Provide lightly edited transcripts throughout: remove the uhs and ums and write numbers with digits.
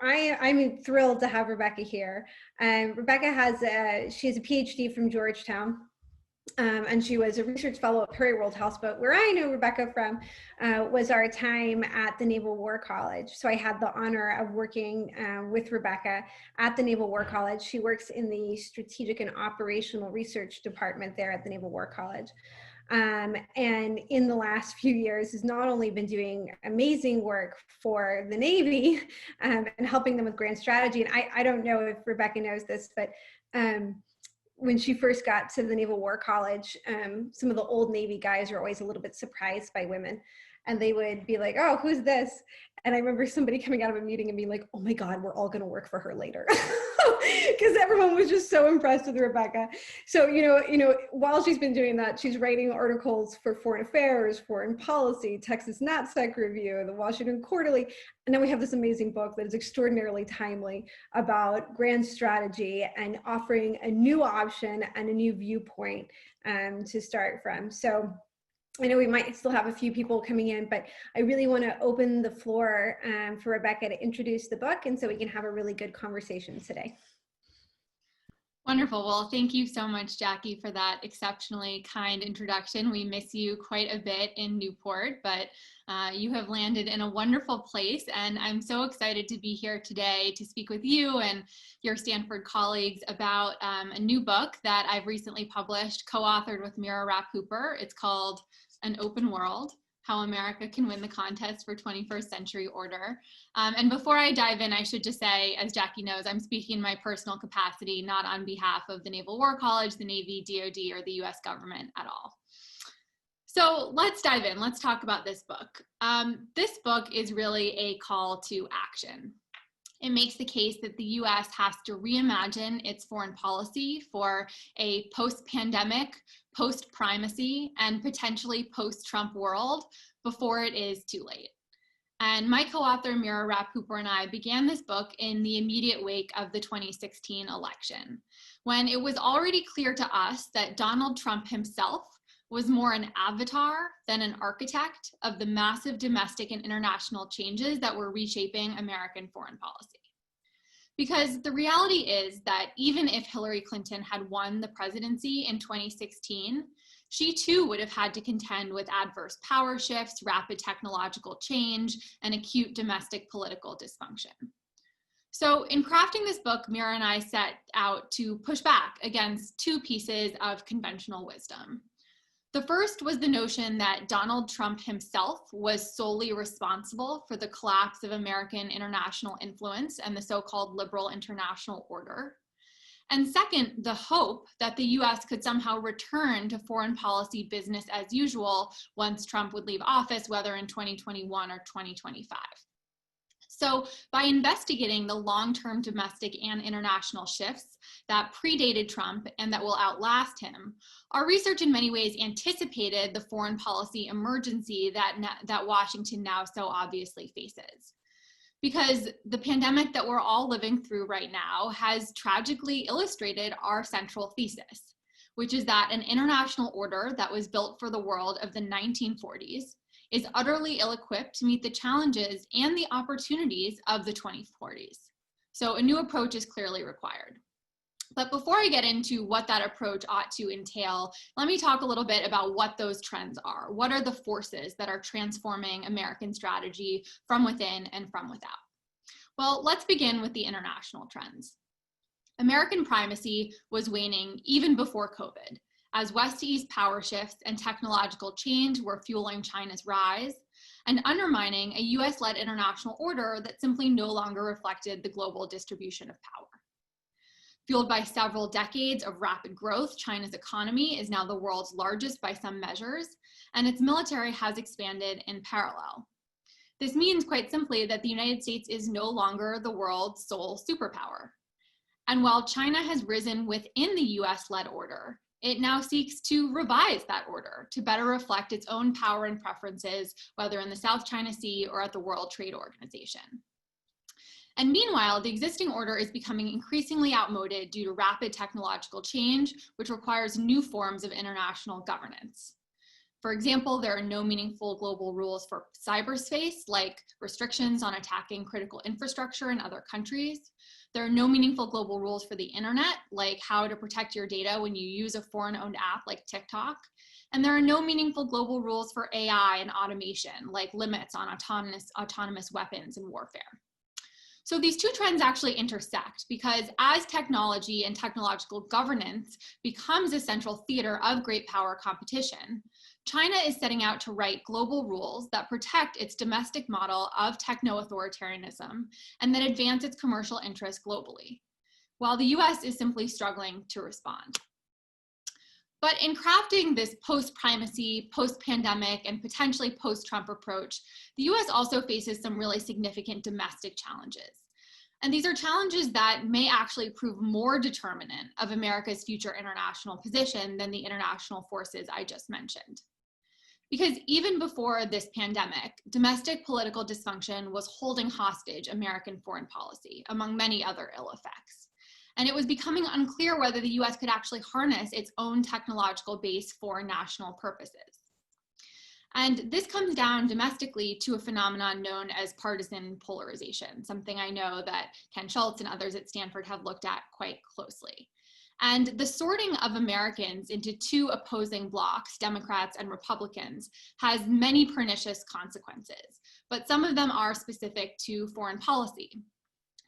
I'm thrilled to have Rebecca here. Rebecca she has a PhD from Georgetown. And she was a research fellow at Perry World House. But where I know Rebecca from was our time at the Naval War College. So I had the honor of working with Rebecca at the Naval War College. She works in the Strategic and Operational Research Department there at the Naval War College. And in the last few years has not only been doing amazing work for the Navy and helping them with grand strategy. And I don't know if Rebecca knows this, but when she first got to the Naval War College, some of the old Navy guys are always a little bit surprised by women. And they would be like, oh, who's this? And I remember somebody coming out of a meeting and being like, oh my God, we're all gonna work for her later. Because everyone was just so impressed with Rebecca. So, while she's been doing that, she's writing articles for Foreign Affairs, Foreign Policy, Texas NatSec Review, the Washington Quarterly. And then we have this amazing book that is extraordinarily timely about grand strategy and offering a new option and a new viewpoint to start from. So I know we might still have a few people coming in, but I really want to open the floor for Rebecca to introduce the book, and so we can have a really good conversation today. Wonderful. Well, thank you so much, Jackie, for that exceptionally kind introduction. We miss you quite a bit in Newport, but you have landed in a wonderful place, and I'm so excited to be here today to speak with you and your Stanford colleagues about a new book that I've recently published, co-authored with Lissner and Rapp-Hooper. It's called An Open World: How America Can Win the Contest for 21st Century Order. And before I dive in, I should just say, as Jackie knows, I'm speaking in my personal capacity, not on behalf of the Naval War College, the Navy, DoD, or the US government at all. So let's dive in. Let's talk about this book. This book is really a call to action. It makes the case that the US has to reimagine its foreign policy for a post-pandemic, post-primacy, and potentially post-Trump world before it is too late. And my co-author, Lissner and Rapp-Hooper, and I began this book in the immediate wake of the 2016 election, when it was already clear to us that Donald Trump himself was more an avatar than an architect of the massive domestic and international changes that were reshaping American foreign policy. Because the reality is that even if Hillary Clinton had won the presidency in 2016, she too would have had to contend with adverse power shifts, rapid technological change, and acute domestic political dysfunction. So in crafting this book, Lissner and I set out to push back against two pieces of conventional wisdom. The first was the notion that Donald Trump himself was solely responsible for the collapse of American international influence and the so-called liberal international order. And second, the hope that the US could somehow return to foreign policy business as usual once Trump would leave office, whether in 2021 or 2025. So by investigating the long-term domestic and international shifts that predated Trump and that will outlast him, our research in many ways anticipated the foreign policy emergency that Washington now so obviously faces. Because the pandemic that we're all living through right now has tragically illustrated our central thesis, which is that an international order that was built for the world of the 1940s is utterly ill-equipped to meet the challenges and the opportunities of the 2040s. So a new approach is clearly required. But before I get into what that approach ought to entail, let me talk a little bit about what those trends are. What are the forces that are transforming American strategy from within and from without? Well, let's begin with the international trends. American primacy was waning even before COVID, as West-to-East power shifts and technological change were fueling China's rise and undermining a US-led international order that simply no longer reflected the global distribution of power. Fueled by several decades of rapid growth, China's economy is now the world's largest by some measures, and its military has expanded in parallel. This means, quite simply, that the United States is no longer the world's sole superpower. And while China has risen within the US-led order, it now seeks to revise that order to better reflect its own power and preferences, whether in the South China Sea or at the World Trade Organization. And meanwhile, the existing order is becoming increasingly outmoded due to rapid technological change, which requires new forms of international governance. For example, there are no meaningful global rules for cyberspace, like restrictions on attacking critical infrastructure in other countries. There are no meaningful global rules for the internet, like how to protect your data when you use a foreign-owned app like TikTok. And there are no meaningful global rules for AI and automation, like limits on autonomous weapons in warfare. So these two trends actually intersect because as technology and technological governance becomes a central theater of great power competition, China is setting out to write global rules that protect its domestic model of techno-authoritarianism and that advance its commercial interests globally, while the US is simply struggling to respond. But in crafting this post-primacy, post-pandemic, and potentially post-Trump approach, the US also faces some really significant domestic challenges. And these are challenges that may actually prove more determinant of America's future international position than the international forces I just mentioned. Because even before this pandemic, domestic political dysfunction was holding hostage American foreign policy, among many other ill effects. And it was becoming unclear whether the US could actually harness its own technological base for national purposes. And this comes down domestically to a phenomenon known as partisan polarization, something I know that Ken Schultz and others at Stanford have looked at quite closely. And the sorting of Americans into two opposing blocs, Democrats and Republicans, has many pernicious consequences, but some of them are specific to foreign policy.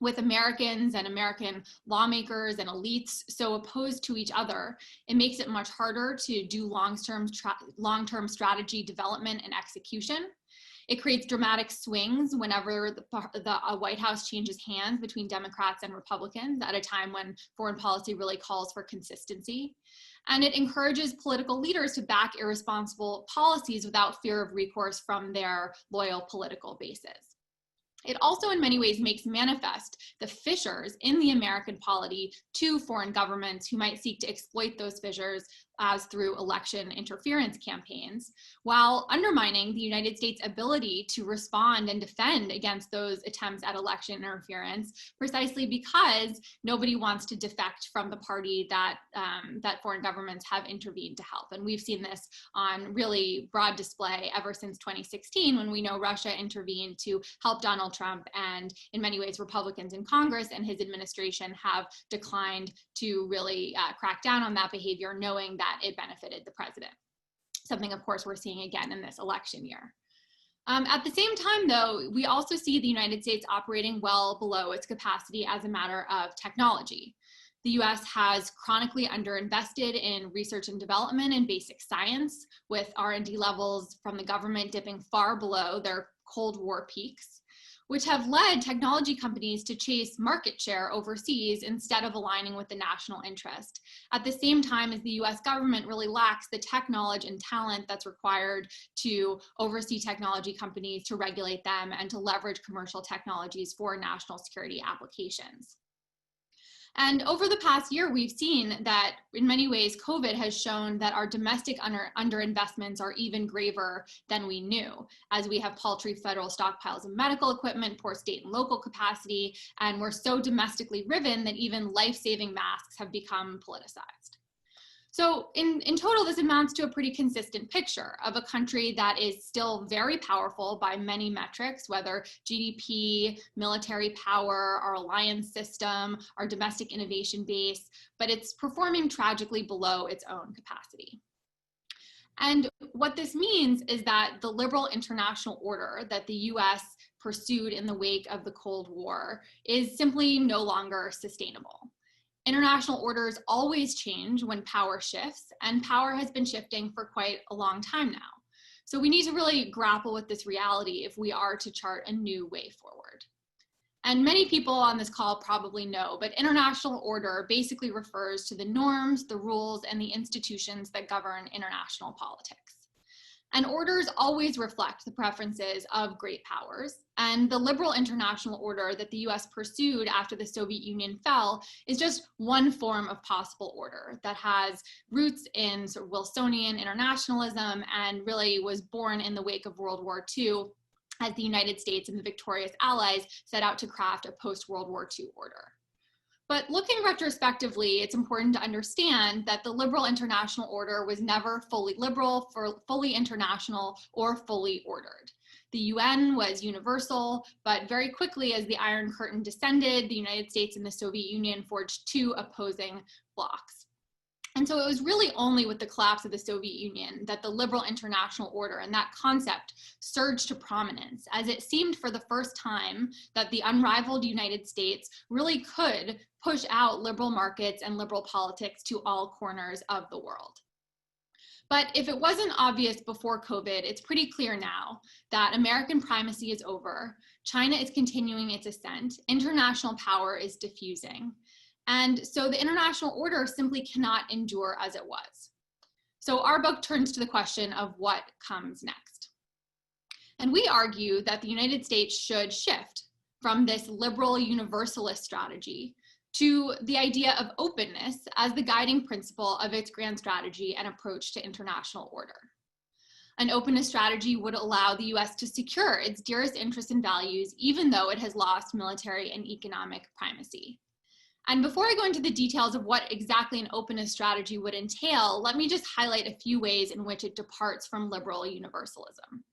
With Americans and American lawmakers and elites so opposed to each other, it makes it much harder to do long-term strategy development and execution. It creates dramatic swings whenever the White House changes hands between Democrats and Republicans at a time when foreign policy really calls for consistency. And it encourages political leaders to back irresponsible policies without fear of recourse from their loyal political bases. It also in many ways makes manifest the fissures in the American polity to foreign governments who might seek to exploit those fissures as through election interference campaigns, while undermining the United States' ability to respond and defend against those attempts at election interference, precisely because nobody wants to defect from the party that, that foreign governments have intervened to help. And we've seen this on really broad display ever since 2016, when we know Russia intervened to help Donald Trump, and in many ways Republicans in Congress and his administration have declined to really crack down on that behavior, knowing that it benefited the president. Something, of course, we're seeing again in this election year. At the same time, though, we also see the United States operating well below its capacity as a matter of technology. The US has chronically underinvested in research and development and basic science, with R&D levels from the government dipping far below their Cold War peaks, which have led technology companies to chase market share overseas instead of aligning with the national interest, at the same time as the US government really lacks the tech knowledge and talent that's required to oversee technology companies, to regulate them, and to leverage commercial technologies for national security applications. And over the past year, we've seen that in many ways, COVID has shown that our domestic underinvestments are even graver than we knew, as we have paltry federal stockpiles of medical equipment, poor state and local capacity, and we're so domestically riven that even life-saving masks have become politicized. So in total, this amounts to a pretty consistent picture of a country that is still very powerful by many metrics, whether GDP, military power, our alliance system, our domestic innovation base, but it's performing tragically below its own capacity. And what this means is that the liberal international order that the US pursued in the wake of the Cold War is simply no longer sustainable. International orders always change when power shifts, and power has been shifting for quite a long time now. So we need to really grapple with this reality if we are to chart a new way forward. And many people on this call probably know, but international order basically refers to the norms, the rules, and the institutions that govern international politics. And orders always reflect the preferences of great powers. And the liberal international order that the US pursued after the Soviet Union fell is just one form of possible order that has roots in sort of Wilsonian internationalism and really was born in the wake of World War II, as the United States and the victorious allies set out to craft a post-World War II order. But looking retrospectively, it's important to understand that the liberal international order was never fully liberal, fully international, or fully ordered. The UN was universal, but very quickly as the Iron Curtain descended, the United States and the Soviet Union forged two opposing blocs. And so it was really only with the collapse of the Soviet Union that the liberal international order and that concept surged to prominence, as it seemed for the first time that the unrivaled United States really could push out liberal markets and liberal politics to all corners of the world. But if it wasn't obvious before COVID, it's pretty clear now that American primacy is over, China is continuing its ascent, international power is diffusing. And so the international order simply cannot endure as it was. So our book turns to the question of what comes next. And we argue that the United States should shift from this liberal universalist strategy to the idea of openness as the guiding principle of its grand strategy and approach to international order. An openness strategy would allow the US to secure its dearest interests and values, even though it has lost military and economic primacy. And before I go into the details of what exactly an openness strategy would entail, let me just highlight a few ways in which it departs from liberal universalism.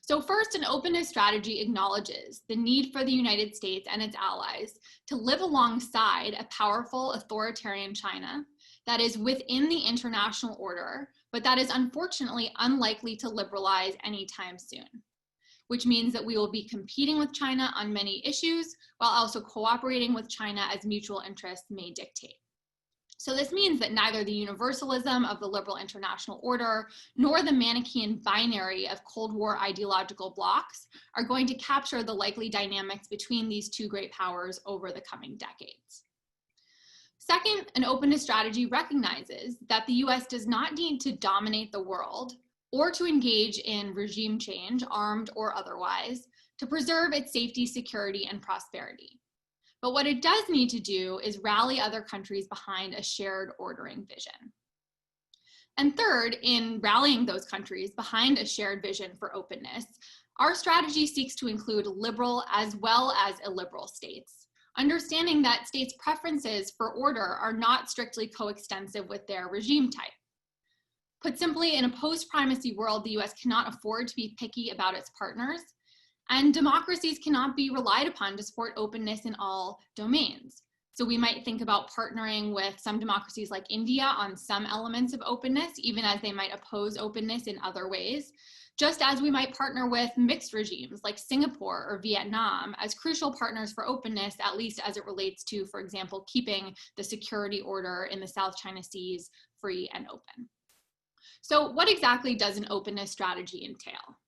So first, an openness strategy acknowledges the need for the United States and its allies to live alongside a powerful authoritarian China that is within the international order, but that is unfortunately unlikely to liberalize anytime soon, which means that we will be competing with China on many issues while also cooperating with China as mutual interests may dictate. So this means that neither the universalism of the liberal international order nor the Manichaean binary of Cold War ideological blocs are going to capture the likely dynamics between these two great powers over the coming decades. Second, an openness strategy recognizes that the US does not need to dominate the world or to engage in regime change, armed or otherwise, to preserve its safety, security, and prosperity. But what it does need to do is rally other countries behind a shared ordering vision. And third, in rallying those countries behind a shared vision for openness, our strategy seeks to include liberal as well as illiberal states, understanding that states' preferences for order are not strictly coextensive with their regime type. Put simply, in a post-primacy world, the US cannot afford to be picky about its partners, and democracies cannot be relied upon to support openness in all domains. So we might think about partnering with some democracies like India on some elements of openness, even as they might oppose openness in other ways, just as we might partner with mixed regimes like Singapore or Vietnam as crucial partners for openness, at least as it relates to, for example, keeping the security order in the South China Seas free and open. So what exactly does an openness strategy entail?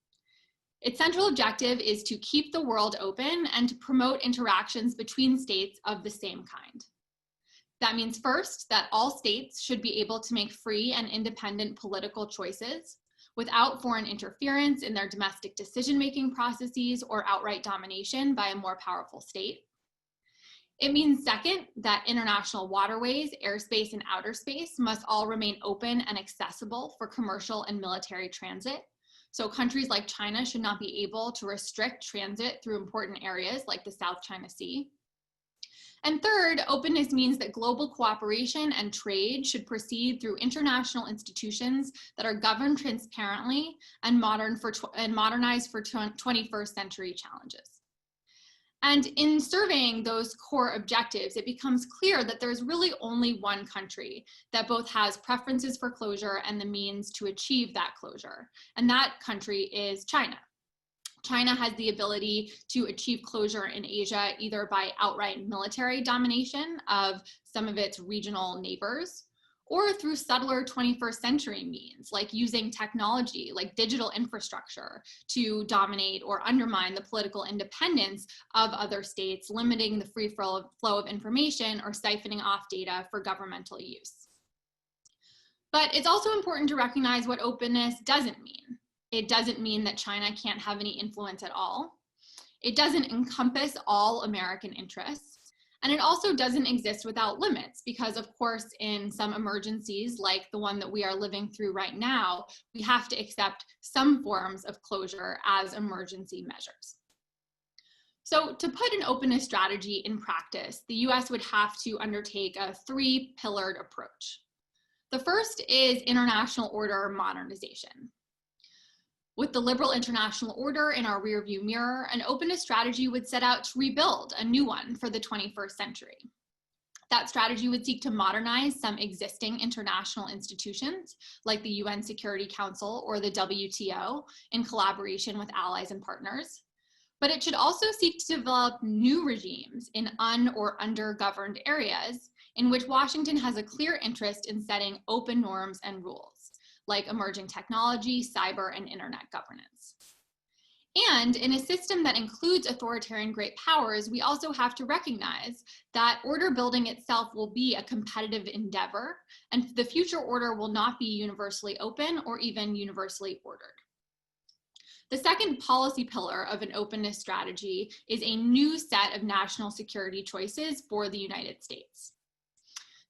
Its central objective is to keep the world open and to promote interactions between states of the same kind. That means first, that all states should be able to make free and independent political choices without foreign interference in their domestic decision-making processes or outright domination by a more powerful state. It means second, that international waterways, airspace, and outer space must all remain open and accessible for commercial and military transit. So countries like China should not be able to restrict transit through important areas like the South China Sea. And third, openness means that global cooperation and trade should proceed through international institutions that are governed transparently and modernized for 21st century challenges. And in surveying those core objectives, it becomes clear that there's really only one country that both has preferences for closure and the means to achieve that closure, and that country is China. China has the ability to achieve closure in Asia either by outright military domination of some of its regional neighbors, or through subtler 21st century means, like using technology, like digital infrastructure, to dominate or undermine the political independence of other states, limiting the free flow of information or siphoning off data for governmental use. But it's also important to recognize what openness doesn't mean. It doesn't mean that China can't have any influence at all. It doesn't encompass all American interests. And it also doesn't exist without limits because, of course, in some emergencies like the one that we are living through right now, we have to accept some forms of closure as emergency measures. So to put an openness strategy in practice, the US would have to undertake a three-pillared approach. The first is international order modernization. With the liberal international order in our rearview mirror, an openness strategy would set out to rebuild a new one for the 21st century. That strategy would seek to modernize some existing international institutions, like the UN Security Council or the WTO, in collaboration with allies and partners. But it should also seek to develop new regimes in or under-governed areas in which Washington has a clear interest in setting open norms and rules, like emerging technology, cyber, and internet governance. And in a system that includes authoritarian great powers, we also have to recognize that order building itself will be a competitive endeavor, and the future order will not be universally open or even universally ordered. The second policy pillar of an openness strategy is a new set of national security choices for the United States.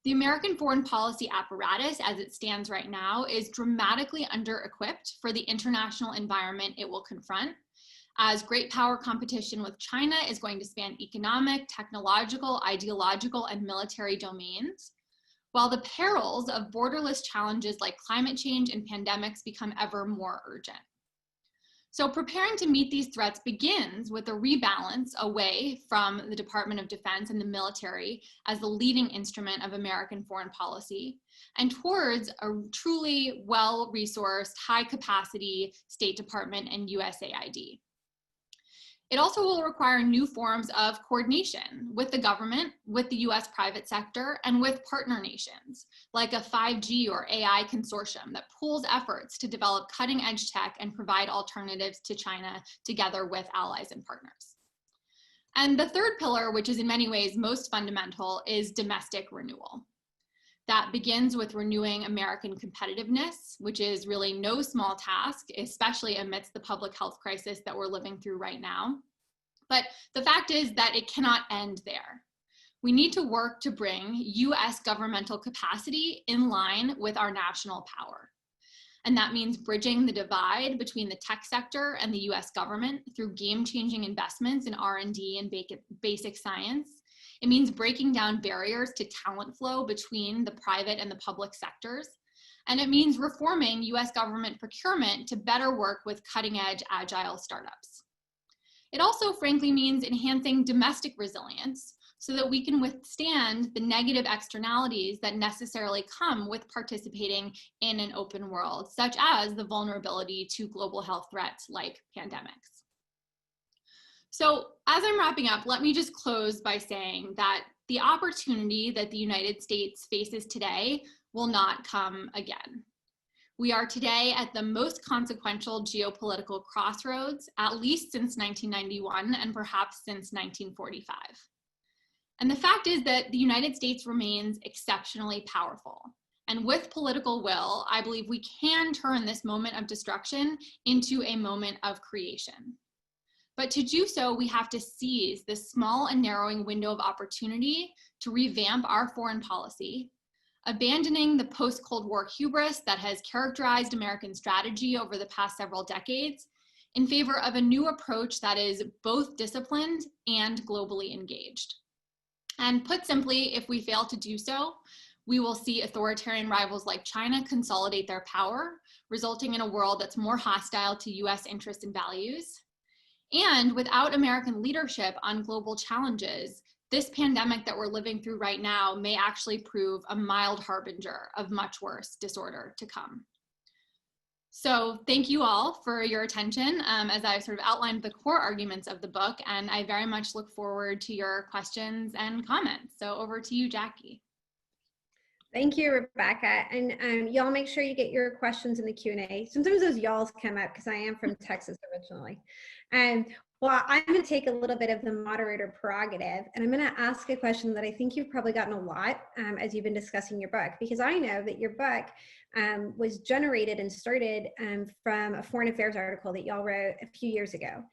The American foreign policy apparatus, as it stands right now, is dramatically under-equipped for the international environment it will confront, as great power competition with China is going to span economic, technological, ideological, and military domains, while the perils of borderless challenges like climate change and pandemics become ever more urgent. So preparing to meet these threats begins with a rebalance away from the Department of Defense and the military as the leading instrument of American foreign policy, and towards a truly well-resourced, high-capacity State Department and USAID. It also will require new forms of coordination with the government, with the US private sector, and with partner nations, like a 5G or AI consortium that pools efforts to develop cutting-edge tech and provide alternatives to China together with allies and partners. And the third pillar, which is in many ways most fundamental, is domestic renewal. That begins with renewing American competitiveness, which is really no small task, especially amidst the public health crisis that we're living through right now. But the fact is that it cannot end there. We need to work to bring US governmental capacity in line with our national power. And that means bridging the divide between the tech sector and the US government through game-changing investments in R&D and basic science. It means breaking down barriers to talent flow between the private and the public sectors. And it means reforming US government procurement to better work with cutting-edge agile startups. It also, frankly, means enhancing domestic resilience so that we can withstand the negative externalities that necessarily come with participating in an open world, such as the vulnerability to global health threats like pandemics. So as I'm wrapping up, let me just close by saying that the opportunity that the United States faces today will not come again. We are today at the most consequential geopolitical crossroads, at least since 1991 and perhaps since 1945. And the fact is that the United States remains exceptionally powerful. And with political will, I believe we can turn this moment of destruction into a moment of creation. But to do so, we have to seize this small and narrowing window of opportunity to revamp our foreign policy, abandoning the post-Cold War hubris that has characterized American strategy over the past several decades in favor of a new approach that is both disciplined and globally engaged. And put simply, if we fail to do so, we will see authoritarian rivals like China consolidate their power, resulting in a world that's more hostile to US interests and values. And without American leadership on global challenges, this pandemic that we're living through right now may actually prove a mild harbinger of much worse disorder to come. So thank you all for your attention as I've sort of outlined the core arguments of the book, and I very much look forward to your questions and comments. So over to you, Jackie. Thank you, Rebecca. And y'all make sure you get your questions in the Q&A. Sometimes those y'alls come up because I am from Texas originally. Well, I'm going to take a little bit of the moderator prerogative, and I'm going to ask a question that I think you've probably gotten a lot as you've been discussing your book, because I know that your book was generated and started from a foreign affairs article that y'all wrote a few years ago.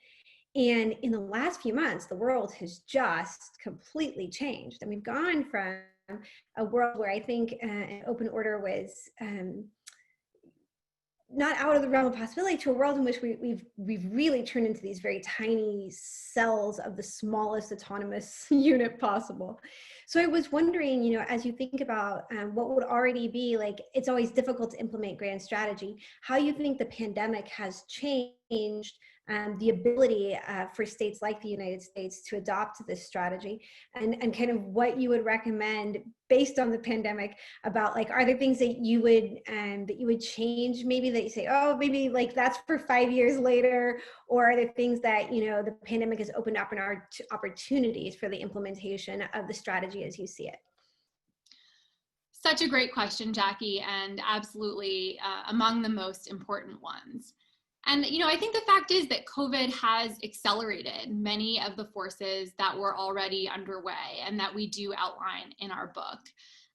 And in the last few months, the world has just completely changed. And we've gone from a world where I think an open order was not out of the realm of possibility to a world in which we've really turned into these very tiny cells of the smallest autonomous unit possible. So I was wondering, as you think about what would already be like, it's always difficult to implement grand strategy, how you think the pandemic has changed the ability for states like the United States to adopt this strategy, and kind of what you would recommend based on the pandemic about, like, are there things that you would change, maybe that you say, oh, maybe like that's for 5 years later, or are there things that the pandemic has opened up in our opportunities for the implementation of the strategy as you see it? Such a great question, Jackie, and absolutely among the most important ones. And, I think the fact is that COVID has accelerated many of the forces that were already underway and that we do outline in our book.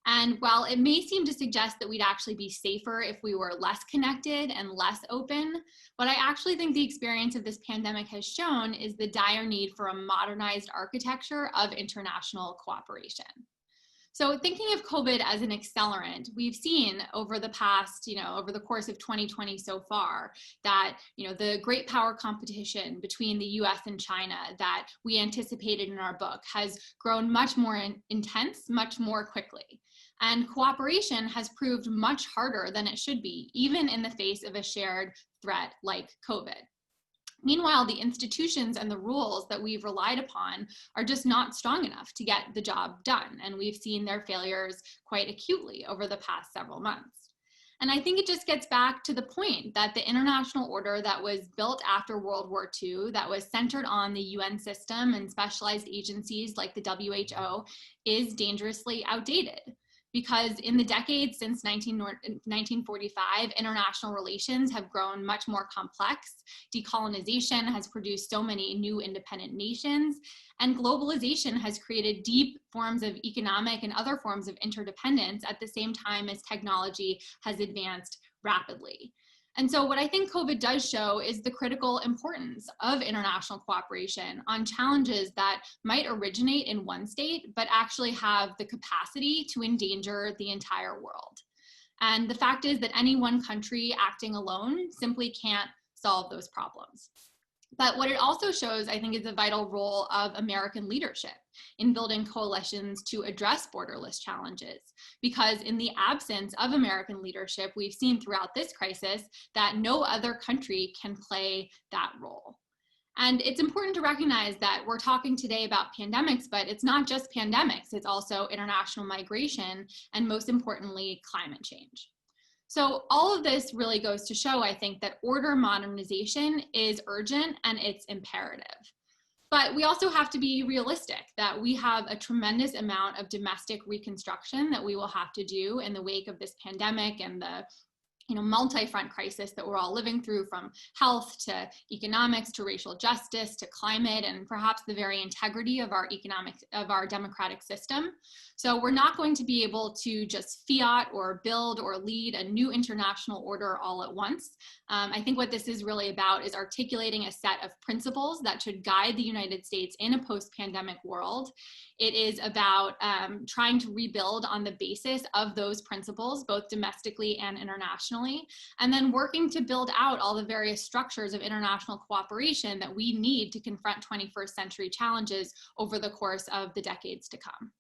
And while it may seem to suggest that we'd actually be safer if we were less connected and less open, what I actually think the experience of this pandemic has shown is the dire need for a modernized architecture of international cooperation. So thinking of COVID as an accelerant, we've seen over the past, over the course of 2020 so far, that, the great power competition between the US and China that we anticipated in our book has grown much more intense, much more quickly. And cooperation has proved much harder than it should be, even in the face of a shared threat like COVID. Meanwhile, the institutions and the rules that we've relied upon are just not strong enough to get the job done. And we've seen their failures quite acutely over the past several months. And I think it just gets back to the point that the international order that was built after World War II, that was centered on the UN system and specialized agencies like the WHO, is dangerously outdated. Because in the decades since 1945, international relations have grown much more complex. Decolonization has produced so many new independent nations, and globalization has created deep forms of economic and other forms of interdependence at the same time as technology has advanced rapidly. And so what I think COVID does show is the critical importance of international cooperation on challenges that might originate in one state, but actually have the capacity to endanger the entire world. And the fact is that any one country acting alone simply can't solve those problems. But what it also shows, I think, is the vital role of American leadership in building coalitions to address borderless challenges. Because in the absence of American leadership, we've seen throughout this crisis that no other country can play that role. And it's important to recognize that we're talking today about pandemics, but it's not just pandemics, it's also international migration, and most importantly, climate change. So all of this really goes to show, I think, that order modernization is urgent and it's imperative. But we also have to be realistic that we have a tremendous amount of domestic reconstruction that we will have to do in the wake of this pandemic and the multi-front crisis that we're all living through, from health to economics to racial justice to climate, and perhaps the very integrity of our democratic system. So we're not going to be able to just fiat or build or lead a new international order all at once. I think what this is really about is articulating a set of principles that should guide the United States in a post-pandemic world. It is about trying to rebuild on the basis of those principles, both domestically and internationally, and then working to build out all the various structures of international cooperation that we need to confront 21st century challenges over the course of the decades to come.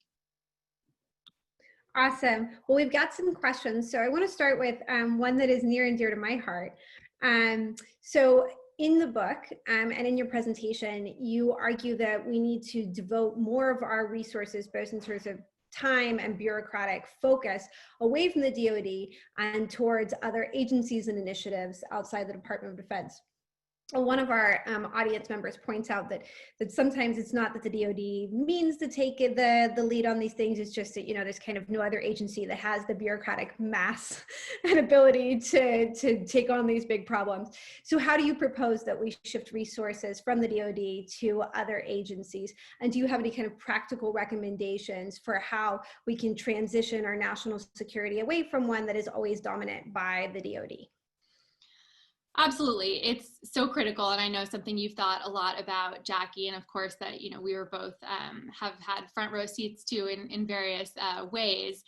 Awesome. Well, we've got some questions. So I want to start with one that is near and dear to my heart. So in the book and in your presentation, you argue that we need to devote more of our resources, both in terms of time and bureaucratic focus, away from the DoD and towards other agencies and initiatives outside the Department of Defense. One of our audience members points out that sometimes it's not that the DoD means to take the lead on these things. It's just that, there's kind of no other agency that has the bureaucratic mass and ability to take on these big problems. So how do you propose that we shift resources from the DoD to other agencies? And do you have any kind of practical recommendations for how we can transition our national security away from one that is always dominant by the DoD? Absolutely. It's so critical. And I know something you've thought a lot about, Jackie, and of course that, we were both have had front row seats to in various ways.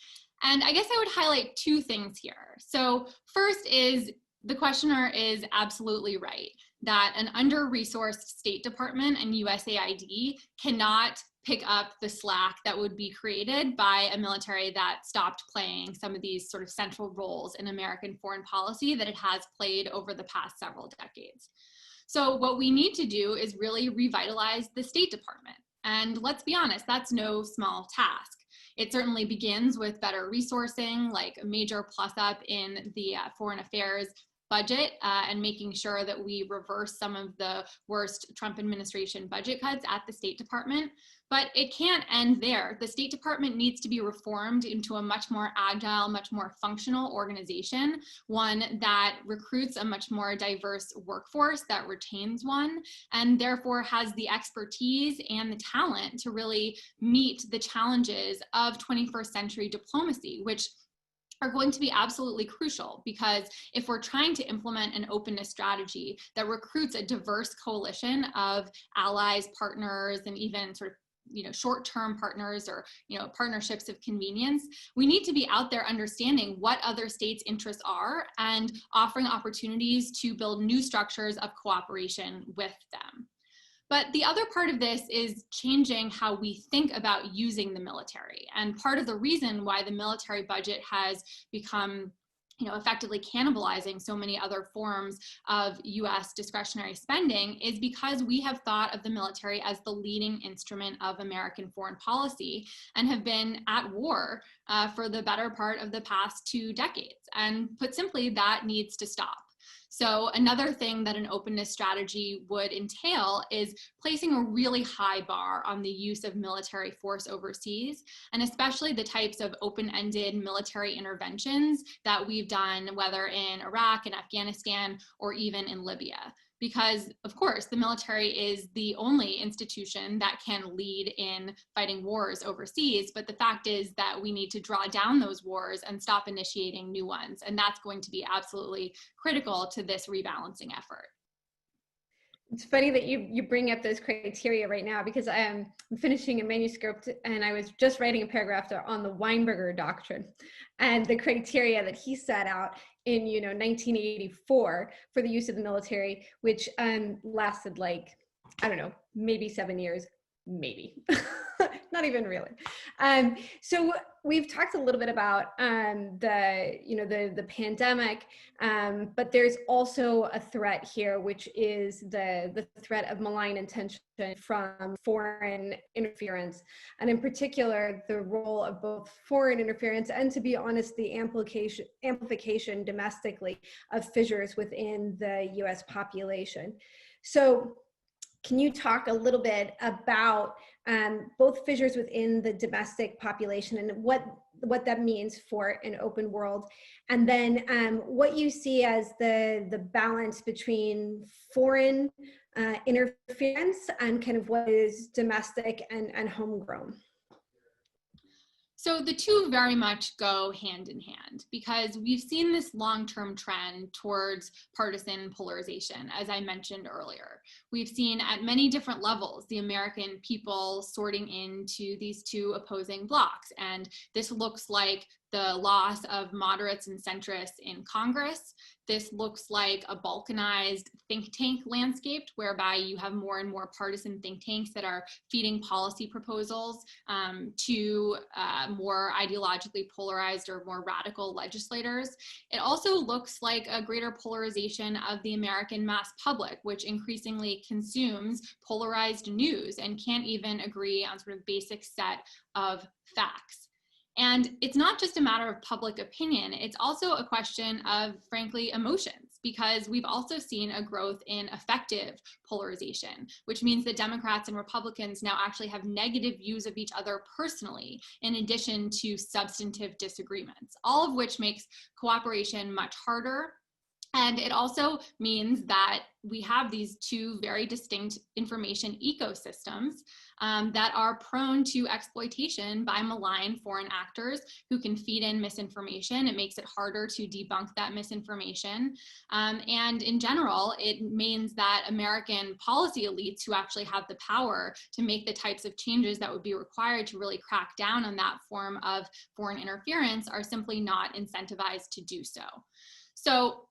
And I guess I would highlight two things here. So first is The questioner is absolutely right that an under-resourced State Department and USAID cannot pick up the slack that would be created by a military that stopped playing some of these sort of central roles in American foreign policy that it has played over the past several decades. So what we need to do is really revitalize the State Department. And let's be honest, that's no small task. It certainly begins with better resourcing, like a major plus up in the foreign affairs budget and making sure that we reverse some of the worst Trump administration budget cuts at the State Department. But it can't end there. The State Department needs to be reformed into a much more agile, much more functional organization, one that recruits a much more diverse workforce, that retains one, and therefore has the expertise and the talent to really meet the challenges of 21st century diplomacy, which are going to be absolutely crucial, because if we're trying to implement an openness strategy that recruits a diverse coalition of allies, partners, and even sort of short-term partners or partnerships of convenience, we need to be out there understanding what other states' interests are and offering opportunities to build new structures of cooperation with them. But the other part of this is changing how we think about using the military. And part of the reason why the military budget has become effectively cannibalizing so many other forms of US discretionary spending is because we have thought of the military as the leading instrument of American foreign policy and have been at war for the better part of the past 2 decades. And put simply, that needs to stop. So another thing that an openness strategy would entail is placing a really high bar on the use of military force overseas, and especially the types of open-ended military interventions that we've done, whether in Iraq and Afghanistan or even in Libya. Because, of course, the military is the only institution that can lead in fighting wars overseas, but the fact is that we need to draw down those wars and stop initiating new ones, and that's going to be absolutely critical to this rebalancing effort. It's funny that you bring up those criteria right now, because I'm finishing a manuscript and I was just writing a paragraph on the Weinberger Doctrine and the criteria that he set out in 1984 for the use of the military, which lasted maybe 7 years, maybe. Not even really. So we've talked a little bit about the pandemic, but there's also a threat here, which is the threat of malign intention from foreign interference, and in particular, the role of both foreign interference and, to be honest, the amplification domestically of fissures within the U.S. population. So can you talk a little bit about both fissures within the domestic population and what that means for an open world, and then what you see as the balance between foreign interference and kind of what is domestic and homegrown? So the two very much go hand in hand, because we've seen this long-term trend towards partisan polarization, as I mentioned earlier. We've seen at many different levels the American people sorting into these two opposing blocs, and this looks like the loss of moderates and centrists in Congress. This looks like a balkanized think tank landscape, whereby you have more and more partisan think tanks that are feeding policy proposals to more ideologically polarized or more radical legislators. It also looks like a greater polarization of the American mass public, which increasingly consumes polarized news and can't even agree on sort of basic set of facts. And it's not just a matter of public opinion, it's also a question of, frankly, emotions, because we've also seen a growth in affective polarization, which means that Democrats and Republicans now actually have negative views of each other personally, in addition to substantive disagreements, all of which makes cooperation much harder. And it also means that we have these two very distinct information ecosystems that are prone to exploitation by malign foreign actors who can feed in misinformation. It makes it harder to debunk that misinformation. And in general, it means that American policy elites who actually have the power to make the types of changes that would be required to really crack down on that form of foreign interference are simply not incentivized to do so. So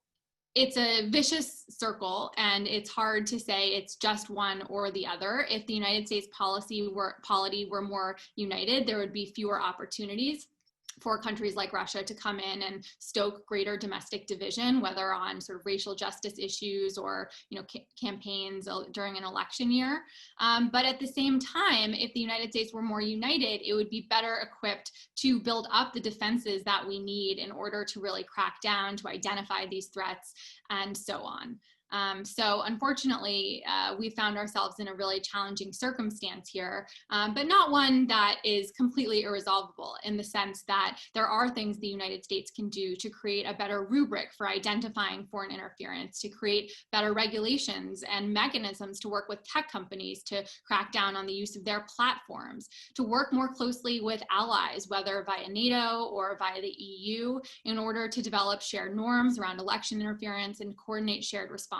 it's a vicious circle, and it's hard to say it's just one or the other. If the United States polity were more united, there would be fewer opportunities for countries like Russia to come in and stoke greater domestic division, whether on sort of racial justice issues or, campaigns during an election year. But at the same time, if the United States were more united, it would be better equipped to build up the defenses that we need in order to really crack down, to identify these threats, and so on. So unfortunately, we found ourselves in a really challenging circumstance here, but not one that is completely irresolvable, in the sense that there are things the United States can do to create a better rubric for identifying foreign interference, to create better regulations and mechanisms to work with tech companies to crack down on the use of their platforms, to work more closely with allies, whether via NATO or via the EU, in order to develop shared norms around election interference and coordinate shared responses.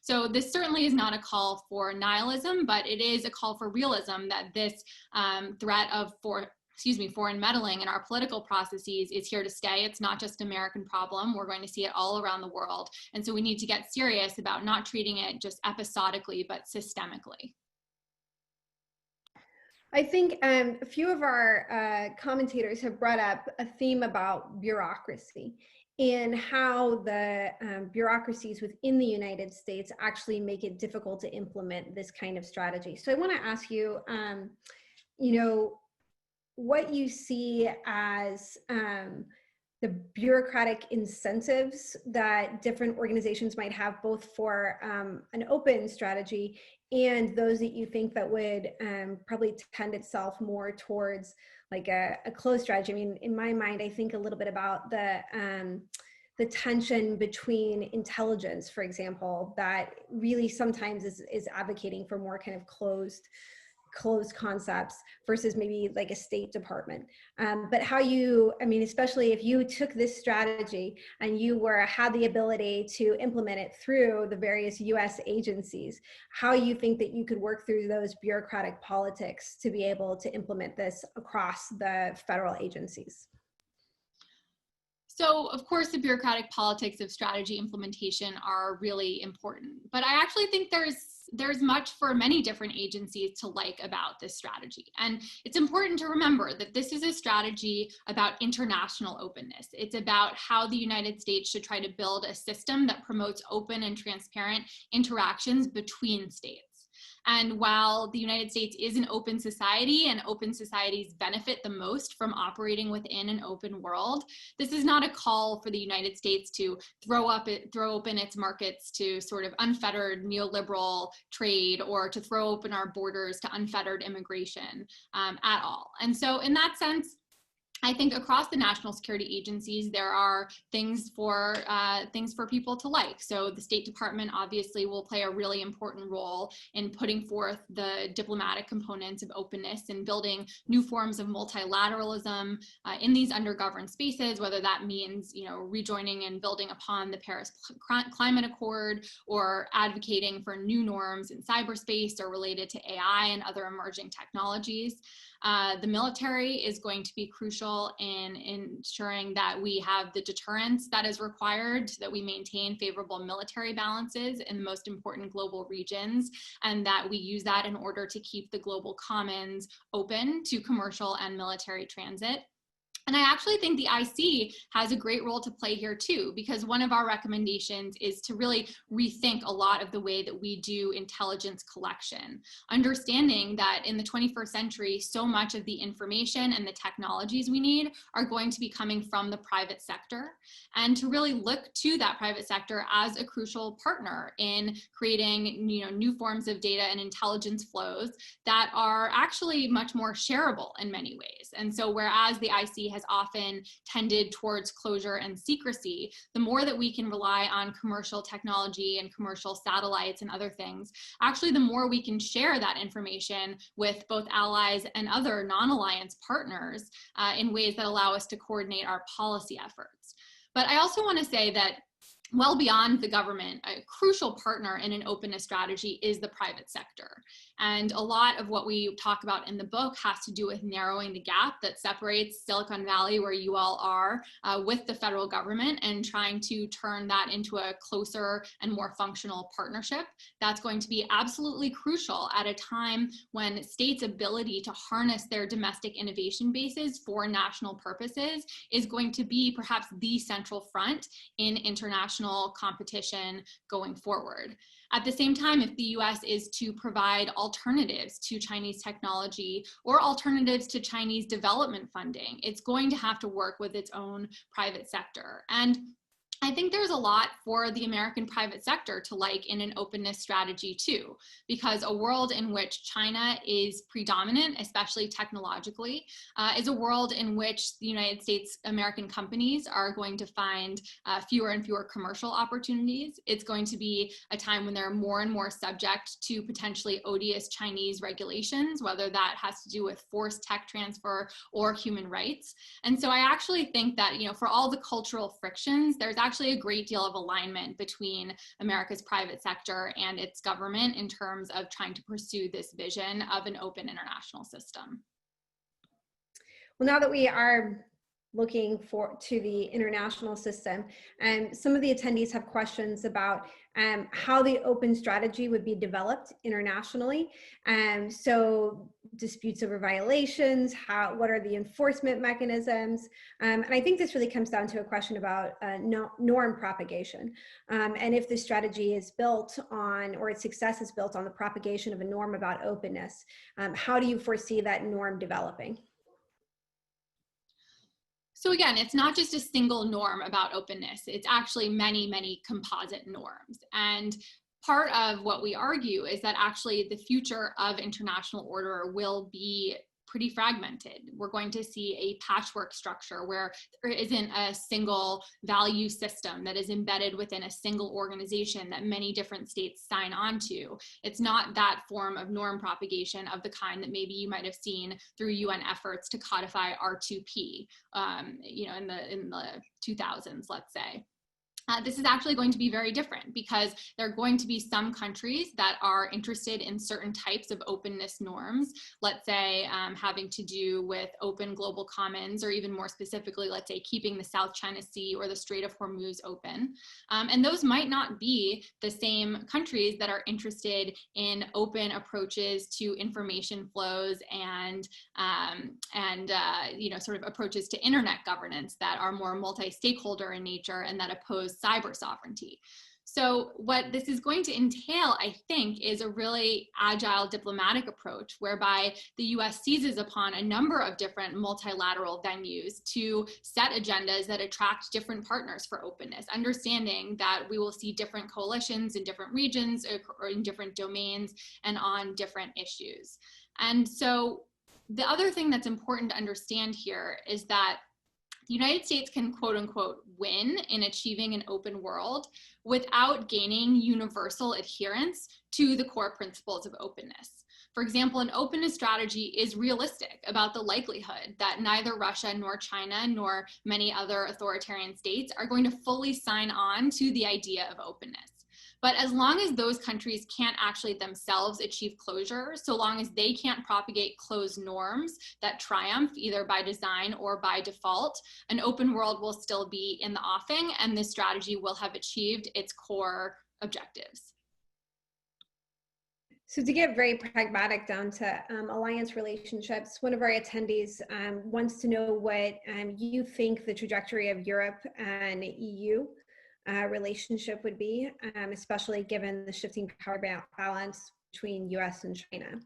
So this certainly is not a call for nihilism, but it is a call for realism that this threat of foreign meddling in our political processes is here to stay. It's not just an American problem. We're going to see it all around the world. And so we need to get serious about not treating it just episodically, but systemically. I think a few of our commentators have brought up a theme about bureaucracy and how the bureaucracies within the United States actually make it difficult to implement this kind of strategy. So I want to ask you, what you see as the bureaucratic incentives that different organizations might have, both for an open strategy and those that you think that would probably tend itself more towards like a closed strategy. I mean, in my mind, I think a little bit about the tension between intelligence, for example, that really sometimes is advocating for more kind of closed concepts versus maybe like a State Department. But how especially if you took this strategy and you had the ability to implement it through the various US agencies, how you think that you could work through those bureaucratic politics to be able to implement this across the federal agencies? So, of course, the bureaucratic politics of strategy implementation are really important, but I actually think there's much for many different agencies to like about this strategy. And it's important to remember that this is a strategy about international openness. It's about how the United States should try to build a system that promotes open and transparent interactions between states. And while the United States is an open society and open societies benefit the most from operating within an open world, this is not a call for the United States to throw open its markets to sort of unfettered neoliberal trade, or to throw open our borders to unfettered immigration at all. And so in that sense, I think across the national security agencies, there are things for people to like. So the State Department obviously will play a really important role in putting forth the diplomatic components of openness and building new forms of multilateralism in these undergoverned spaces, whether that means, rejoining and building upon the Paris Climate Accord, or advocating for new norms in cyberspace or related to AI and other emerging technologies. The military is going to be crucial in ensuring that we have the deterrence that is required, that we maintain favorable military balances in the most important global regions, and that we use that in order to keep the global commons open to commercial and military transit. And I actually think the IC has a great role to play here too, because one of our recommendations is to really rethink a lot of the way that we do intelligence collection, understanding that in the 21st century, so much of the information and the technologies we need are going to be coming from the private sector, and to really look to that private sector as a crucial partner in creating, new forms of data and intelligence flows that are actually much more shareable in many ways. And so whereas the IC has often tended towards closure and secrecy, the more that we can rely on commercial technology and commercial satellites and other things, actually the more we can share that information with both allies and other non-alliance partners in ways that allow us to coordinate our policy efforts. But I also want to say that well beyond the government, a crucial partner in an openness strategy is the private sector. And a lot of what we talk about in the book has to do with narrowing the gap that separates Silicon Valley, where you all are, with the federal government, and trying to turn that into a closer and more functional partnership. That's going to be absolutely crucial at a time when states' ability to harness their domestic innovation bases for national purposes is going to be perhaps the central front in international competition going forward. At the same time, if the US is to provide alternatives to Chinese technology or alternatives to Chinese development funding, it's going to have to work with its own private sector. And I think there's a lot for the American private sector to like in an openness strategy too, because a world in which China is predominant, especially technologically, is a world in which the United States American companies are going to find fewer and fewer commercial opportunities. It's going to be a time when they're more and more subject to potentially odious Chinese regulations, whether that has to do with forced tech transfer or human rights. And so I actually think that, for all the cultural frictions, there's actually a great deal of alignment between America's private sector and its government in terms of trying to pursue this vision of an open international system. Well, now that we are looking to the international system, some of the attendees have questions about how the open strategy would be developed internationally. So disputes over violations, what are the enforcement mechanisms? And I think this really comes down to a question about norm propagation. And if the strategy is built on, or its success is built on the propagation of a norm about openness, how do you foresee that norm developing? So again, it's not just a single norm about openness. It's actually many, many composite norms. And part of what we argue is that actually the future of international order will be pretty fragmented. We're going to see a patchwork structure where there isn't a single value system that is embedded within a single organization that many different states sign on to. It's not that form of norm propagation of the kind that maybe you might have seen through UN efforts to codify R2P, in the 2000s, let's say. This is actually going to be very different because there are going to be some countries that are interested in certain types of openness norms, let's say having to do with open global commons, or even more specifically, let's say keeping the South China Sea or the Strait of Hormuz open. And those might not be the same countries that are interested in open approaches to information flows and sort of approaches to internet governance that are more multi-stakeholder in nature and that oppose cyber sovereignty. So what this is going to entail, I think, is a really agile diplomatic approach whereby the US seizes upon a number of different multilateral venues to set agendas that attract different partners for openness, understanding that we will see different coalitions in different regions or in different domains and on different issues. And so the other thing that's important to understand here is that the United States can, quote unquote, win in achieving an open world without gaining universal adherence to the core principles of openness. For example, an openness strategy is realistic about the likelihood that neither Russia nor China nor many other authoritarian states are going to fully sign on to the idea of openness. But as long as those countries can't actually themselves achieve closure, so long as they can't propagate closed norms that triumph either by design or by default, an open world will still be in the offing, and this strategy will have achieved its core objectives. So to get very pragmatic down to alliance relationships, one of our attendees wants to know what you think the trajectory of Europe and EU relationship would be, especially given the shifting power balance between US and China.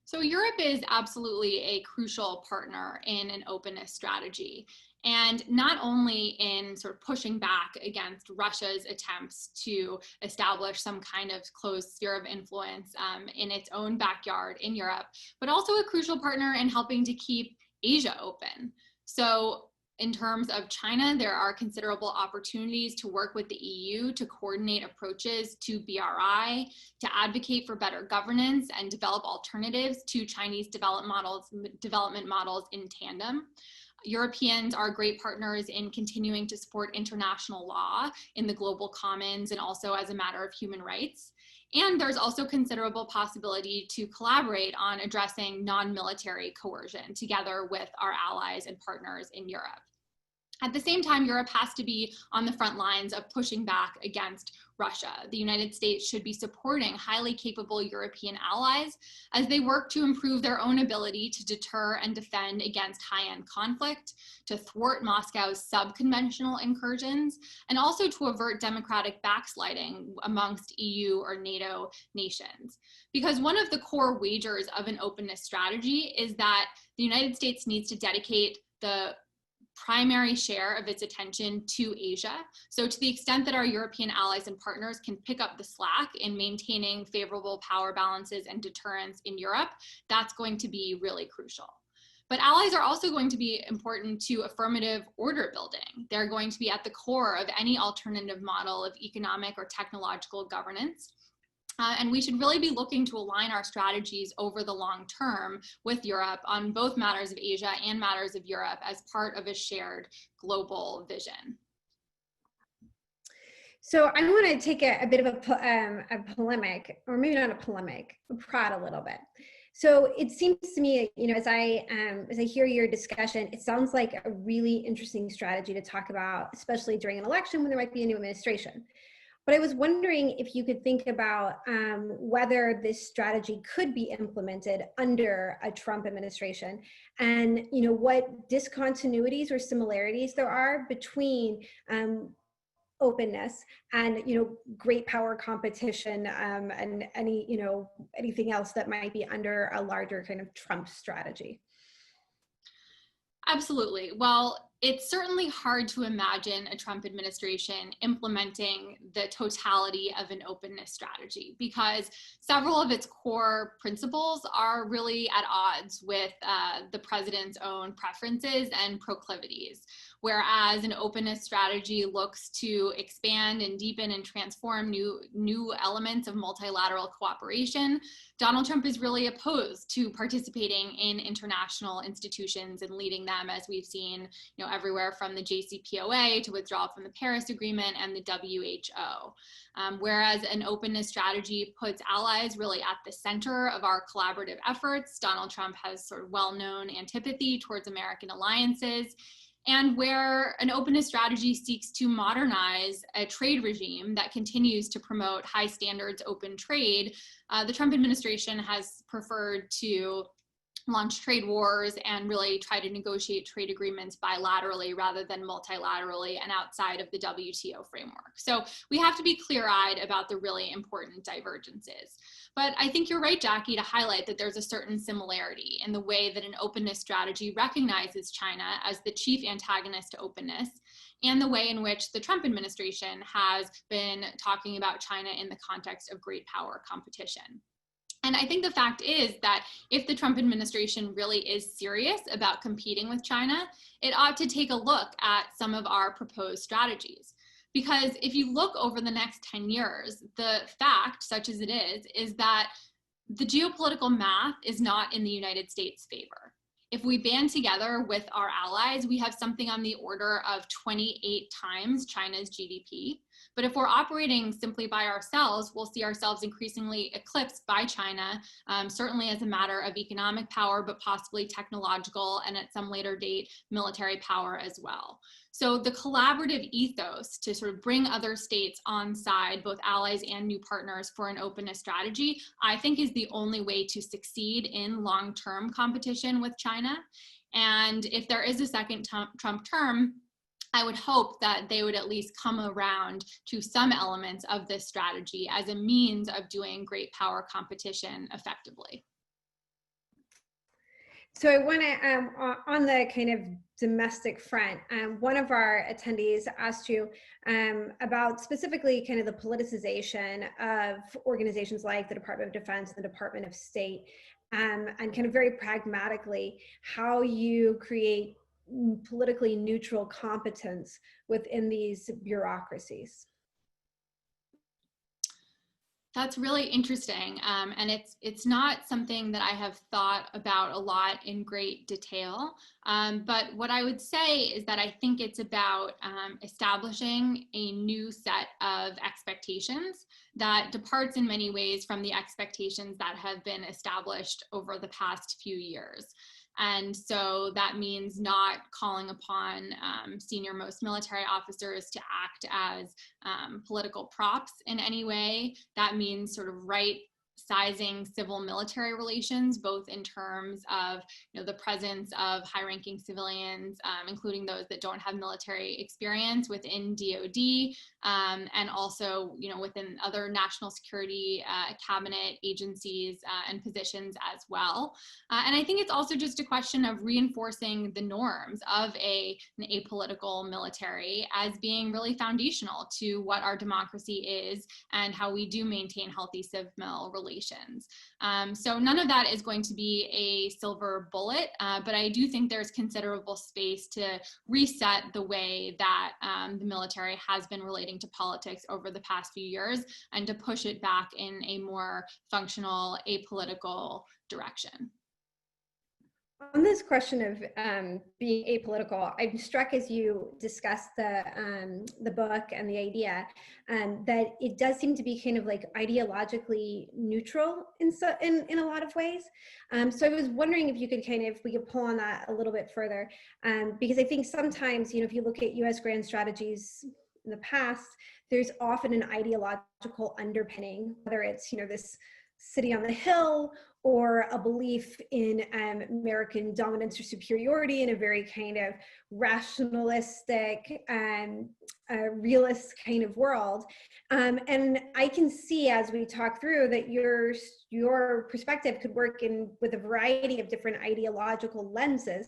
So Europe is absolutely a crucial partner in an openness strategy. And not only in sort of pushing back against Russia's attempts to establish some kind of closed sphere of influence in its own backyard in Europe, but also a crucial partner in helping to keep Asia open. So in terms of China, there are considerable opportunities to work with the EU to coordinate approaches to BRI, to advocate for better governance and develop alternatives to Chinese development models in tandem. Europeans are great partners in continuing to support international law in the global commons and also as a matter of human rights. And there's also considerable possibility to collaborate on addressing non-military coercion together with our allies and partners in Europe. At the same time, Europe has to be on the front lines of pushing back against Russia. The United States should be supporting highly capable European allies as they work to improve their own ability to deter and defend against high-end conflict, to thwart Moscow's sub-conventional incursions, and also to avert democratic backsliding amongst EU or NATO nations. Because one of the core wagers of an openness strategy is that the United States needs to dedicate the primary share of its attention to Asia. So to the extent that our European allies and partners can pick up the slack in maintaining favorable power balances and deterrence in Europe, that's going to be really crucial. But allies are also going to be important to affirmative order building. They're going to be at the core of any alternative model of economic or technological governance. And we should really be looking to align our strategies over the long term with Europe on both matters of Asia and matters of Europe as part of a shared global vision. So I want to take a bit of a polemic, or maybe not a polemic, prod a little bit. So it seems to me, as I hear your discussion, it sounds like a really interesting strategy to talk about, especially during an election when there might be a new administration. But I was wondering if you could think about whether this strategy could be implemented under a Trump administration, and what discontinuities or similarities there are between openness and great power competition and anything else that might be under a larger kind of Trump strategy. Absolutely. Well, it's certainly hard to imagine a Trump administration implementing the totality of an openness strategy because several of its core principles are really at odds with the president's own preferences and proclivities. Whereas an openness strategy looks to expand and deepen and transform new elements of multilateral cooperation, Donald Trump is really opposed to participating in international institutions and leading them, as we've seen, everywhere from the JCPOA to withdrawal from the Paris Agreement and the WHO. Whereas an openness strategy puts allies really at the center of our collaborative efforts, Donald Trump has sort of well-known antipathy towards American alliances. And where an openness strategy seeks to modernize a trade regime that continues to promote high standards open trade, the Trump administration has preferred to launch trade wars and really try to negotiate trade agreements bilaterally rather than multilaterally and outside of the WTO framework. So we have to be clear-eyed about the really important divergences. But I think you're right, Jackie, to highlight that there's a certain similarity in the way that an openness strategy recognizes China as the chief antagonist to openness, and the way in which the Trump administration has been talking about China in the context of great power competition. And I think the fact is that if the Trump administration really is serious about competing with China, it ought to take a look at some of our proposed strategies. Because if you look over the next 10 years, the fact, such as it is that the geopolitical math is not in the United States' favor. If we band together with our allies, we have something on the order of 28 times China's GDP. But if we're operating simply by ourselves, we'll see ourselves increasingly eclipsed by China, certainly as a matter of economic power, but possibly technological and at some later date, military power as well. So the collaborative ethos to sort of bring other states on side, both allies and new partners, for an openness strategy, I think is the only way to succeed in long-term competition with China. And if there is a second Trump term, I would hope that they would at least come around to some elements of this strategy as a means of doing great power competition effectively. So I want to, on the kind of domestic front, one of our attendees asked you about specifically kind of the politicization of organizations like the Department of Defense, the Department of State, and kind of very pragmatically how you create politically neutral competence within these bureaucracies. That's really interesting, and it's not something that I have thought about a lot in great detail, but what I would say is that I think it's about establishing a new set of expectations that departs in many ways from the expectations that have been established over the past few years. And so that means not calling upon senior-most military officers to act as political props in any way. That means sort of right-sizing civil-military relations, both in terms of the presence of high-ranking civilians, including those that don't have military experience within DoD, and also within other national security cabinet agencies and positions as well. And I think it's also just a question of reinforcing the norms of an apolitical military as being really foundational to what our democracy is and how we do maintain healthy civil relations. So none of that is going to be a silver bullet, but I do think there's considerable space to reset the way that the military has been relating to politics over the past few years and to push it back in a more functional, apolitical direction. On this question of being apolitical, I'm struck as you discuss the book and the idea that it does seem to be kind of like ideologically neutral in a lot of ways. So I was wondering if you could we could pull on that a little bit further, because I think sometimes, if you look at U.S. grand strategies in the past, there's often an ideological underpinning, whether it's this city on the hill or a belief in American dominance or superiority in a very kind of rationalistic and realist kind of world. And I can see as we talk through that your perspective could work with a variety of different ideological lenses.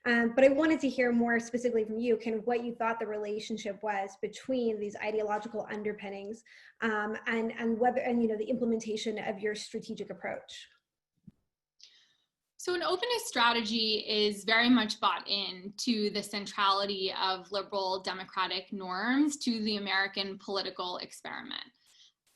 But I wanted to hear more specifically from you, kind of what you thought the relationship was between these ideological underpinnings and the implementation of your strategic approach. So an openness strategy is very much bought into the centrality of liberal democratic norms to the American political experiment.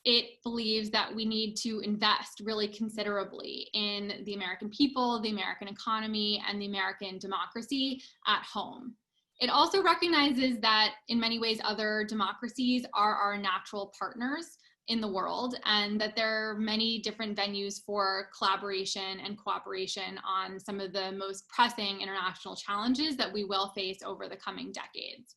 It believes that we need to invest really considerably in the American people, the American economy, and the American democracy at home. It also recognizes that in many ways other democracies are our natural partners in the world, and that there are many different venues for collaboration and cooperation on some of the most pressing international challenges that we will face over the coming decades.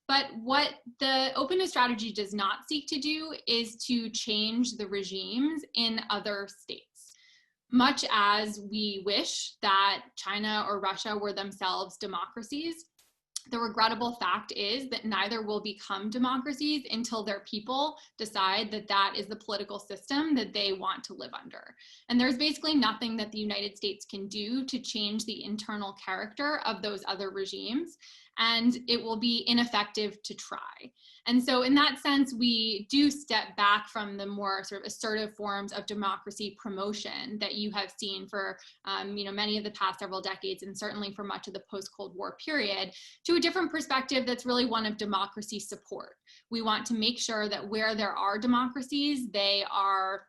But what the openness strategy does not seek to do is to change the regimes in other states. Much as we wish that China or Russia were themselves democracies, the regrettable fact is that neither will become democracies until their people decide that that is the political system that they want to live under. And there's basically nothing that the United States can do to change the internal character of those other regimes, and it will be ineffective to try. And so in that sense, we do step back from the more sort of assertive forms of democracy promotion that you have seen for many of the past several decades, and certainly for much of the post-Cold War period, to a different perspective that's really one of democracy support. We want to make sure that where there are democracies, they are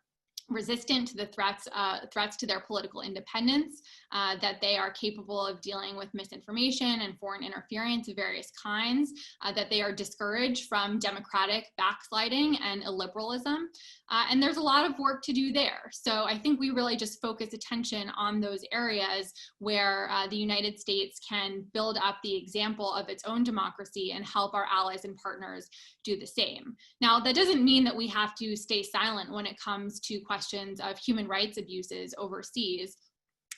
resistant to the threats to their political independence, that they are capable of dealing with misinformation and foreign interference of various kinds, that they are discouraged from democratic backsliding and illiberalism. And there's a lot of work to do there. So I think we really just focus attention on those areas where the United States can build up the example of its own democracy and help our allies and partners do the same. Now, that doesn't mean that we have to stay silent when it comes to questions of human rights abuses overseas.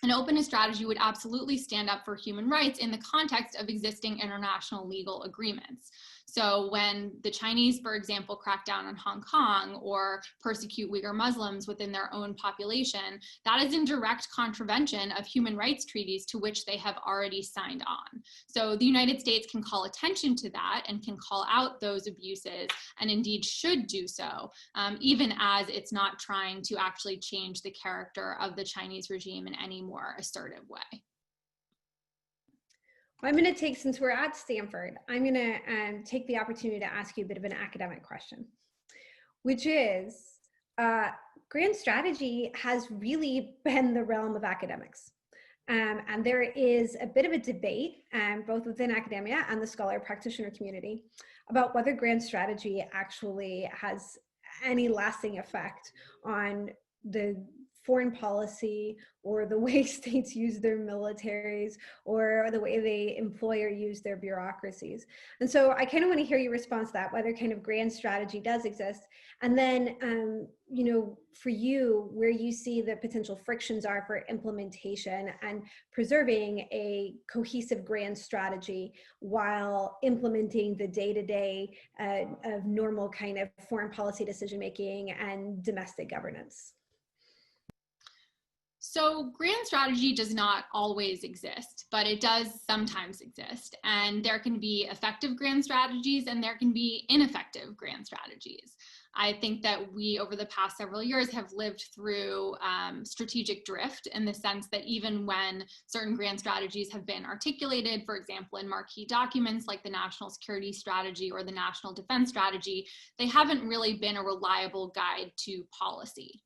An openness strategy would absolutely stand up for human rights in the context of existing international legal agreements. So when the Chinese, for example, crack down on Hong Kong or persecute Uyghur Muslims within their own population, that is in direct contravention of human rights treaties to which they have already signed on. So the United States can call attention to that and can call out those abuses, and indeed should do so, even as it's not trying to actually change the character of the Chinese regime in any more assertive way. I'm going to take, since we're at Stanford, I'm going to take the opportunity to ask you a bit of an academic question, which is, grand strategy has really been the realm of academics. And there is a bit of a debate, both within academia and the scholar practitioner community, about whether grand strategy actually has any lasting effect on the foreign policy or the way states use their militaries or the way they employ or use their bureaucracies. And so I kind of want to hear your response to that, whether kind of grand strategy does exist. And then, you know, for you, where you see the potential frictions are for implementation and preserving a cohesive grand strategy while implementing the day-to-day of normal kind of foreign policy decision-making and domestic governance. So grand strategy does not always exist, but it does sometimes exist. And there can be effective grand strategies and there can be ineffective grand strategies. I think that we, over the past several years, have lived through strategic drift in the sense that even when certain grand strategies have been articulated, for example, in marquee documents like the National Security Strategy or the National Defense Strategy, they haven't really been a reliable guide to policy.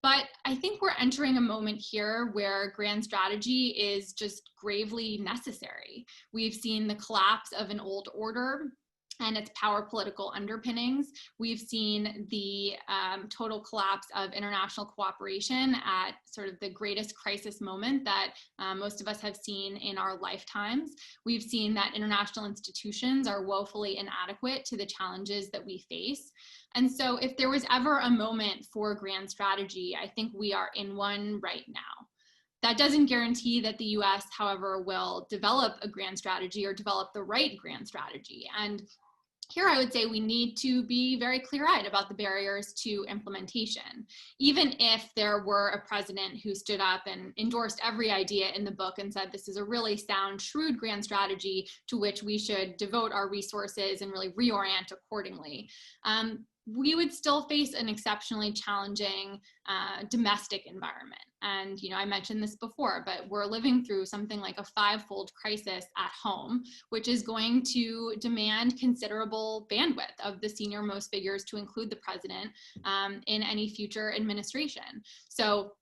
But I think we're entering a moment here where grand strategy is just gravely necessary. We've seen the collapse of an old order and its power political underpinnings. We've seen the total collapse of international cooperation at sort of the greatest crisis moment that most of us have seen in our lifetimes. We've seen that international institutions are woefully inadequate to the challenges that we face. And so if there was ever a moment for grand strategy, I think we are in one right now. That doesn't guarantee that the US, however, will develop a grand strategy or develop the right grand strategy. And here I would say we need to be very clear-eyed about the barriers to implementation. Even if there were a president who stood up and endorsed every idea in the book and said this is a really sound, shrewd grand strategy to which we should devote our resources and really reorient accordingly, we would still face an exceptionally challenging domestic environment. And, you know, I mentioned this before, but we're living through something like a five-fold crisis at home, which is going to demand considerable bandwidth of the senior-most figures, to include the president, in any future administration. So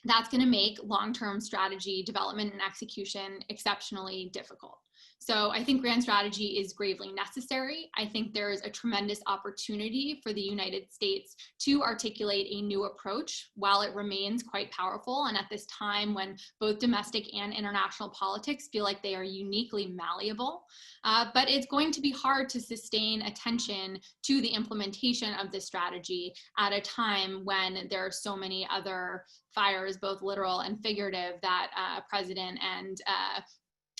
that's going to make long-term strategy development and execution exceptionally difficult. So I think grand strategy is gravely necessary. I think there is a tremendous opportunity for the United States to articulate a new approach while it remains quite powerful. And at this time when both domestic and international politics feel like they are uniquely malleable, but it's going to be hard to sustain attention to the implementation of this strategy at a time when there are so many other fires, both literal and figurative, that a president and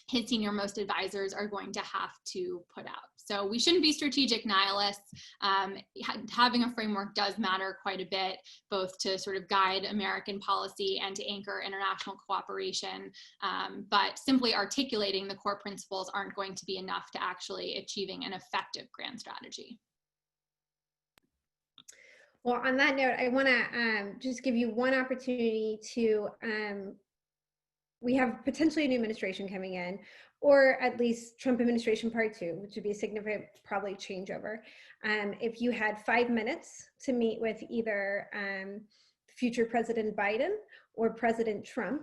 his senior most advisors are going to have to put out. So we shouldn't be strategic nihilists. Having a framework does matter quite a bit, both to sort of guide American policy and to anchor international cooperation. But simply articulating the core principles aren't going to be enough to actually achieving an effective grand strategy. Well, on that note, I want to just give you one opportunity to we have potentially a new administration coming in, or at least Trump administration part 2, which would be a significant probably changeover. If you had 5 minutes to meet with either future President Biden or President Trump,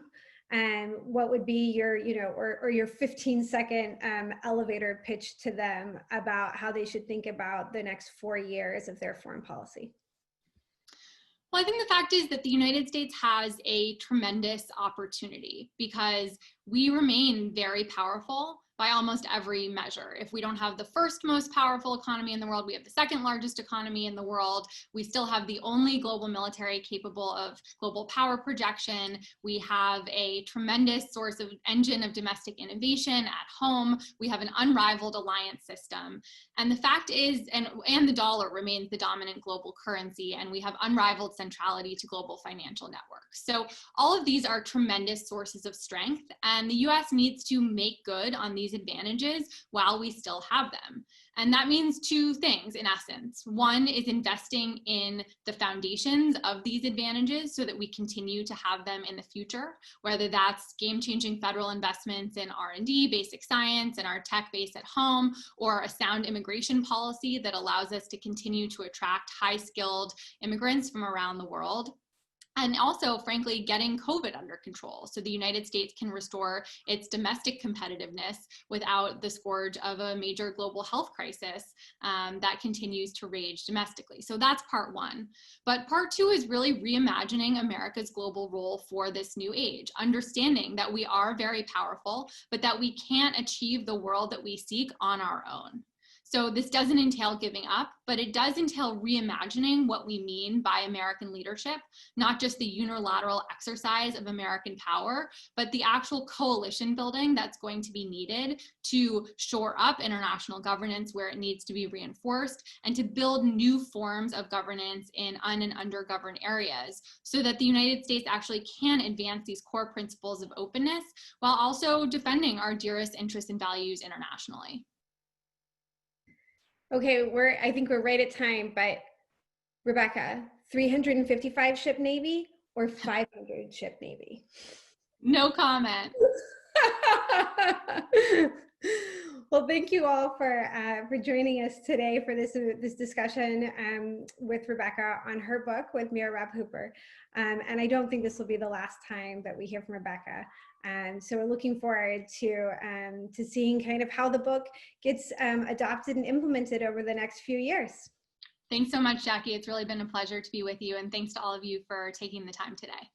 what would be your, you know, or your 15-second elevator pitch to them about how they should think about the next 4 years of their foreign policy? Well, I think the fact is that the United States has a tremendous opportunity because we remain very powerful by almost every measure. If we don't have the first most powerful economy in the world, we have the second largest economy in the world. We still have the only global military capable of global power projection. We have a tremendous source of engine of domestic innovation at home. We have an unrivaled alliance system. And the fact is, and the dollar remains the dominant global currency, and we have unrivaled centrality to global financial networks. So all of these are tremendous sources of strength, and the US needs to make good on these advantages while we still have them. And that means two things in essence. One is investing in the foundations of these advantages so that we continue to have them in the future, whether that's game-changing federal investments in R&D, basic science, and our tech base at home, or a sound immigration policy that allows us to continue to attract high-skilled immigrants from around the world. and also, frankly, getting COVID under control so the United States can restore its domestic competitiveness without the scourge of a major global health crisis that continues to rage domestically. So that's part one. But part two is really reimagining America's global role for this new age, understanding that we are very powerful, but that we can't achieve the world that we seek on our own. So this doesn't entail giving up, but it does entail reimagining what we mean by American leadership, not just the unilateral exercise of American power, but the actual coalition building that's going to be needed to shore up international governance where it needs to be reinforced, and to build new forms of governance in un- and undergoverned areas so that the United States actually can advance these core principles of openness while also defending our dearest interests and values internationally. Okay, I think we're right at time, but Rebecca, 355 ship Navy or 500 ship Navy? No comment. Well, thank you all for joining us today for this discussion with Rebecca on her book with Lissner and Rapp-Hooper. And I don't think this will be the last time that we hear from Rebecca. So we're looking forward to seeing kind of how the book gets adopted and implemented over the next few years. Thanks so much, Jackie. It's really been a pleasure to be with you, and thanks to all of you for taking the time today.